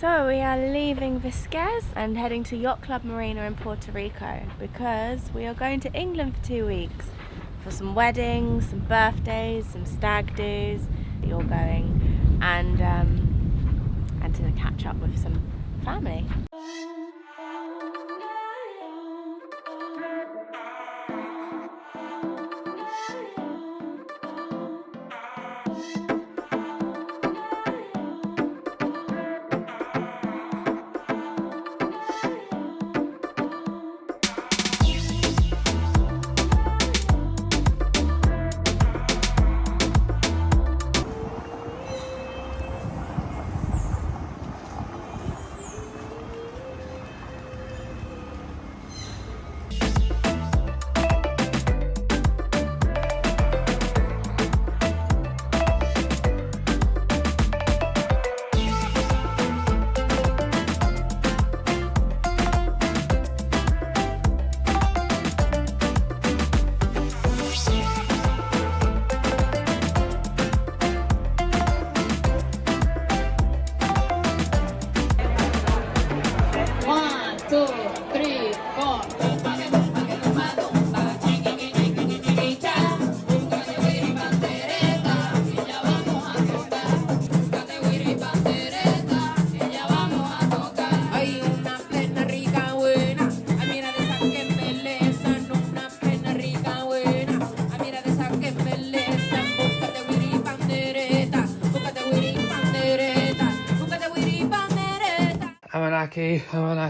So we are leaving Visquez and heading to Yacht Club Marina in Puerto Rico because we are going to England for 2 weeks for some weddings, some birthdays, some stag do's. You're going and to catch up with some family.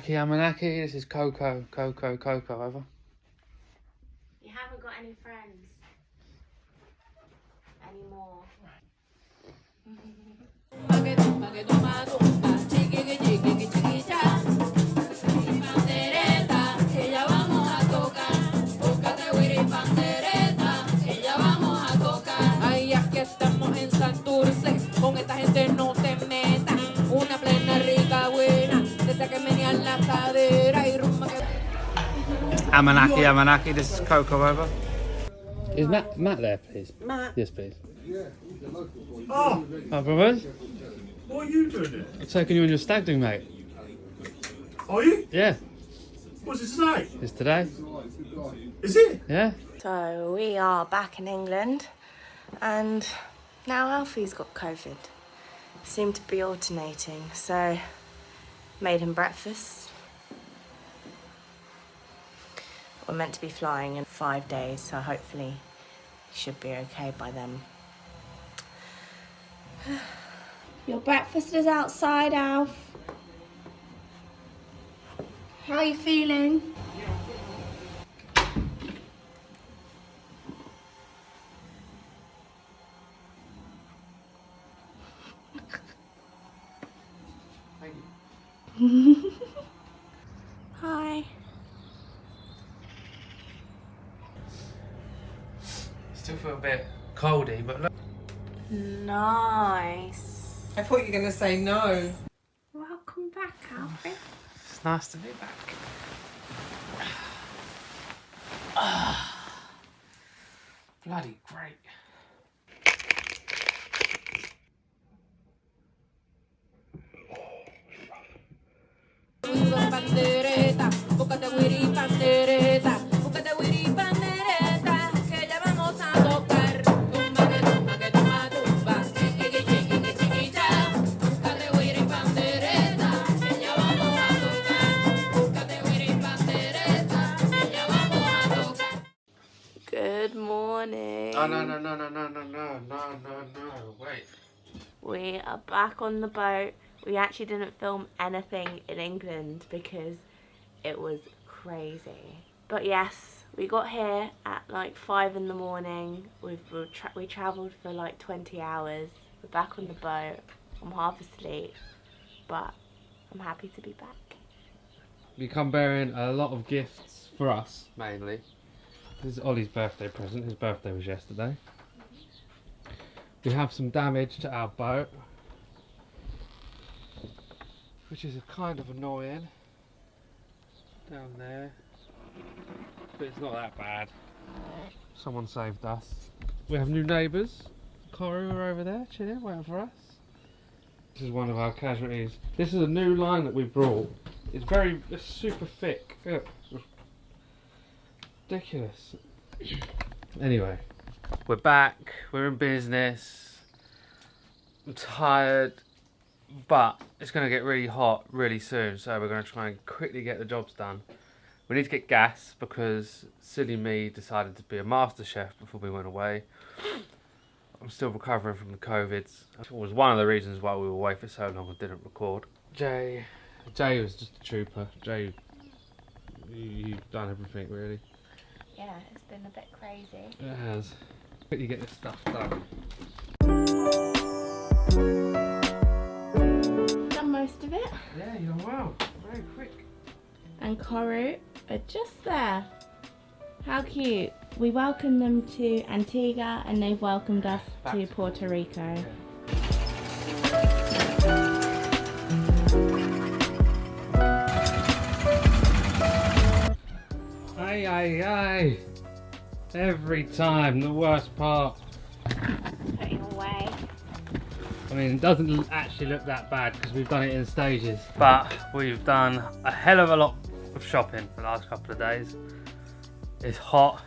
Amanaki. This is Coco, over. You haven't got any friends anymore. Amanaki, this is Coco, over. Is Matt there, please? Matt? Yes, please. Oh! Hi, brothers. What are you doing there? I'm taking you on your stag do, mate. Are you? Yeah. What's it today? It's today. Is it? Yeah. So we are back in England and now Alfie's got COVID. Seemed to be alternating, so made him breakfast. We're meant to be flying in 5 days, so hopefully he should be okay by then. Your breakfast is outside, Alf. How are you feeling? Hi. Still feel a bit coldy, but look. Nice. I thought you were going to say no. Welcome back, Alfie. It's nice to be back. Bloody great. Good morning. Oh, no, wait. We are back on the boat. We actually didn't film anything in England because it was crazy. But yes, we got here at like 5 in the morning. We travelled for like 20 hours. We're back on the boat. I'm half asleep, but I'm happy to be back. We come bearing a lot of gifts for us, mainly. This is Ollie's birthday present. His birthday was yesterday. We have some damage to our boat, which is kind of annoying. Down there. But it's not that bad. Someone saved us. We have new neighbours. Coru are over there chilling, waiting for us. This is one of our casualties. This is a new line that we brought. It's super thick. Look. Ridiculous. Anyway, we're back. We're in business. I'm tired, but it's going to get really hot really soon, so we're going to try and quickly get the jobs done. We need to get gas because silly me decided to be a master chef before we went away. I'm still recovering from the COVIDs. It was one of the reasons why we were away for so long and didn't record. Jay was just a trooper. Jay, you've done everything really. Yeah, it's been a bit crazy. It has. Quickly get this stuff done. Done most of it. Yeah, you're well. Very quick. And Coru are just there. How cute. We welcomed them to Antigua and they've welcomed us to Puerto Rico. Yeah. Aye. Every time, the worst part. Putting away. I mean, it doesn't actually look that bad because we've done it in stages. But we've done a hell of a lot of shopping the last couple of days. It's hot.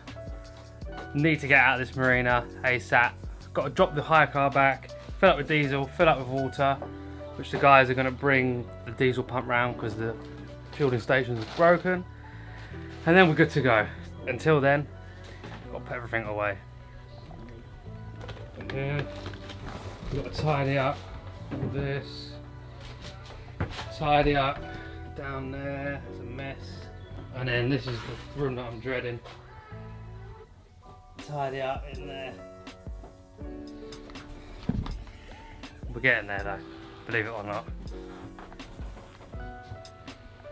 Need to get out of this marina ASAP. Got to drop the hire car back, fill up with diesel, fill up with water, which the guys are going to bring the diesel pump round because the fueling station is broken. And then we're good to go. Until then, got to put everything away. And then we've got to tidy up all this. Tidy up down there, it's a mess. And then this is the room that I'm dreading. Tidy up in there. We're getting there though, believe it or not.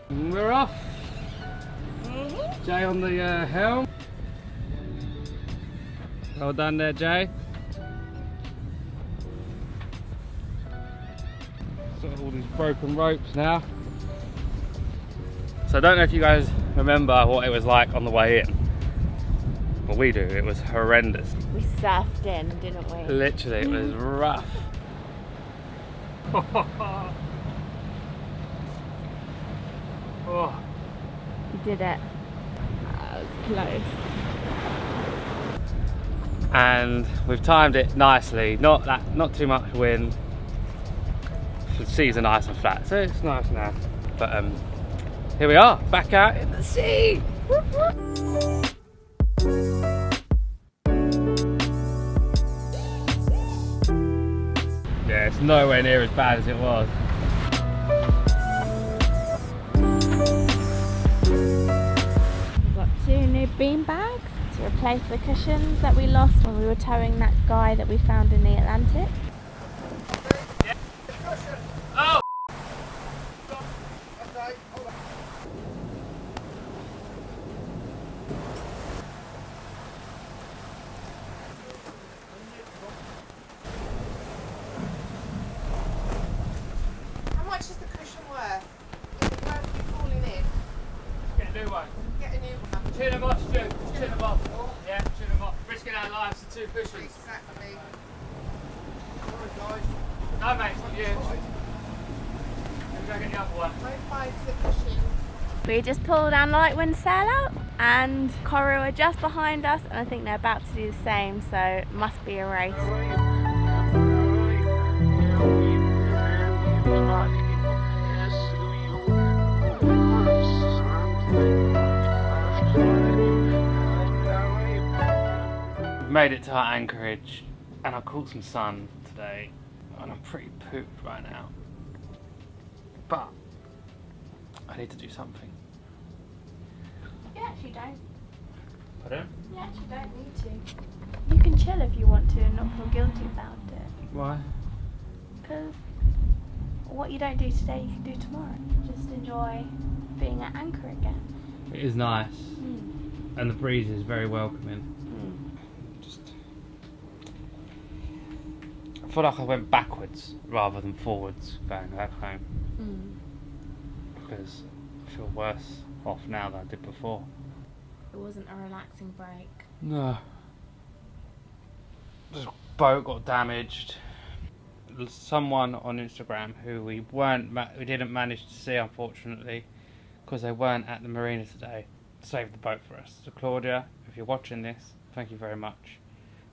And we're off. Jay on the helm. Well done there, Jay. Got all these broken ropes now. So I don't know if you guys remember what it was like on the way in. Well, we do. It was horrendous. We surfed in, didn't we? Literally, it was rough. Oh. You did it. That was close. And we've timed it nicely. Not too much wind. The seas are nice and flat, so it's nice now. But here we are, back out in the sea. Yeah, it's nowhere near as bad as it was. We've got 2 new bean bags to replace the cushions that we lost when we were towing that guy that we found in the Atlantic. Oh! How much is the cushion worth? Is it worth you calling in? Get a new one. Get a new one. Chin them off, Stu. Chin them off. Yeah, chin them off. Risking our lives for 2 cushions. Exactly. No, mate, it's not you. Let me go get the other one. No fight to the cushion. We just pulled our light wind sail out and Coru are just behind us and I think they're about to do the same, so it must be a race. Made it to our anchorage and I caught some sun today and I'm pretty pooped right now, but I need to do something. You actually don't. Pardon? You actually don't need to. You can chill if you want to and not feel guilty about it. Why? Because what you don't do today you can do tomorrow. Just enjoy being at anchor again. It is nice and the breeze is very welcoming. I feel like I went backwards rather than forwards going back home because I feel worse off now than I did before. It wasn't a relaxing break. No. The boat got damaged. someone on Instagram who we didn't manage to see, unfortunately, because they weren't at the marina today, saved the boat for us. So Claudia, if you're watching this, thank you very much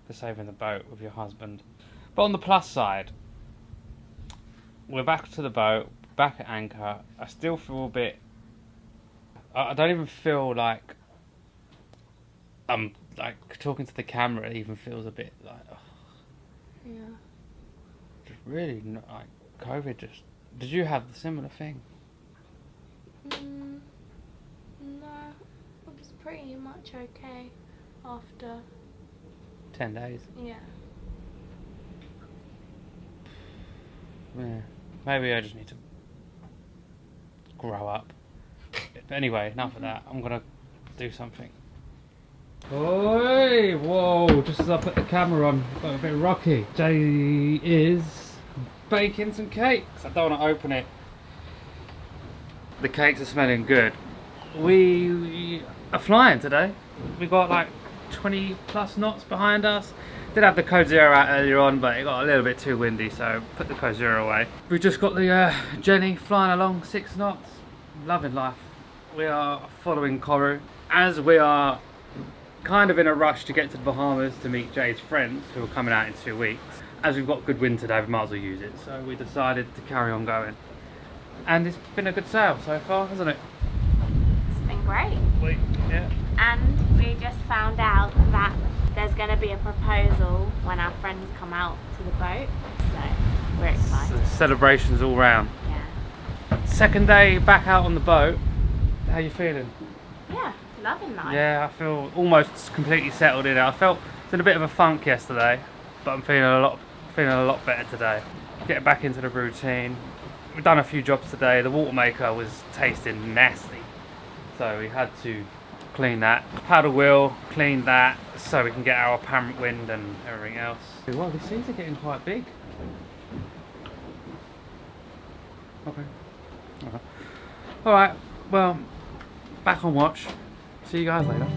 for saving the boat with your husband. But on the plus side, we're back to the boat, back at anchor. I still feel a bit... I don't even feel like... like talking to the camera even feels a bit like... Oh, Yeah. just really not like COVID just... Did you have the similar thing? No, it was pretty much okay after. 10 days. Yeah. Yeah. Maybe I just need to grow up. But anyway, enough of that. I'm gonna do something. Oi! Whoa! Just as I put the camera on, got a bit rocky. Jay is baking some cakes. I don't want to open it. The cakes are smelling good. We are flying today. We got like 20 plus knots behind us. Did have the code 0 out earlier on, but it got a little bit too windy, so put the code 0 away. We've just got the Jenny flying along 6 knots. Loving life. We are following Coco as we are kind of in a rush to get to the Bahamas to meet Jay's friends who are coming out in 2 weeks. As we've got good wind today, we might as well use it, so we decided to carry on going. And it's been a good sail so far, hasn't it? It's been great. Yeah. And we just found out that there's going to be a proposal when our friends come out to the boat, so we're excited. So celebrations all round. Yeah. Second day back out on the boat. How you feeling? Yeah, loving life. Yeah, I feel almost completely settled in. I felt in a bit of a funk yesterday, but I'm feeling a lot better today. Getting back into the routine. We've done a few jobs today. The water maker was tasting nasty, so we had to clean that. Paddle wheel, clean that, so we can get our apparent wind and everything else. Well, these seas are getting quite big. Okay. Alright, well, back on watch. See you guys later.